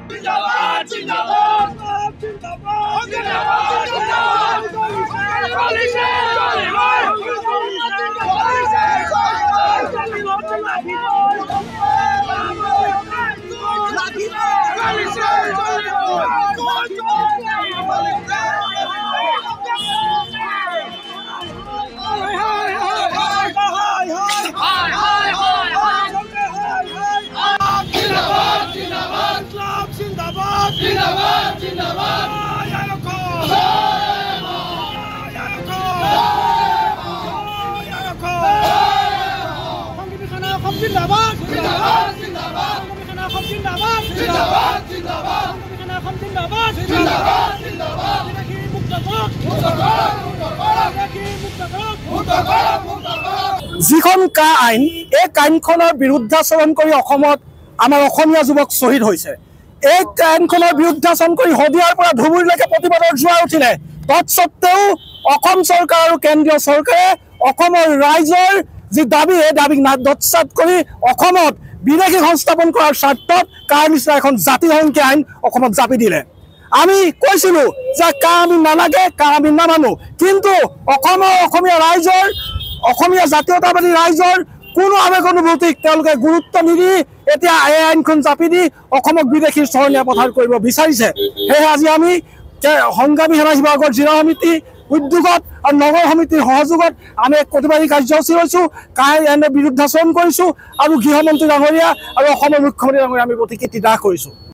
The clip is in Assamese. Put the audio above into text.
जिंदाबाद जिंदाबाद जिंदाबाद जिंदाबाद जिंदाबाद जिंदाबाद যিখন কা আইন এই আইনখনৰ বিৰুদ্ধাচৰণ কৰি অসমত আমাৰ অসমীয়া যুৱক শ্বহীদ হৈছে। এই আইনখনৰ বিৰুদ্ধাচৰণ কৰি শদিয়াৰ পৰা ধুবুৰীলৈকে প্ৰতিবাদৰ জোৱাৰ উঠিলে। তৎসত্বেও অসম চৰকাৰ আৰু কেন্দ্ৰীয় চৰকাৰে অসমৰ ৰাইজৰ যি দাবী এই দাবীক নস্যাৎ কৰি অসমত বিদেশী সংস্থাপন কৰাৰ স্বাৰ্থত কাৰ নিচিনা এখন জাতি সংখ্যা আইন অসমত জাপি দিলে। আমি কৈছিলো যে কা আমি নালাগে, কা আমি নামানো, কিন্তু অসমীয়া ৰাইজৰ অসমীয়া জাতীয়তাবাদী ৰাইজৰ কোনো আৱেগ অনুভূতিক তেওঁলোকে গুৰুত্ব নিদি এতিয়া এই আইনখন জাপি দি অসমক বিদেশীৰ চৰণীয়া পথাৰ কৰিব বিচাৰিছে। সেয়ে আজি আমি সংগ্ৰামী সেনা বিভাগৰ জিলা সমিতি উদ্যোগত আৰু নগৰ সমিতিৰ সহযোগত আমি এক প্ৰতিবাদী কাৰ্যসূচী লৈছো, এনে বিৰুদ্ধাচৰণ কৰিছো আৰু গৃহমন্ত্ৰী ডাঙৰীয়া আৰু অসমৰ মুখ্যমন্ত্ৰী ডাঙৰীয়া আমি প্ৰতিকৃতি দাহ কৰিছো।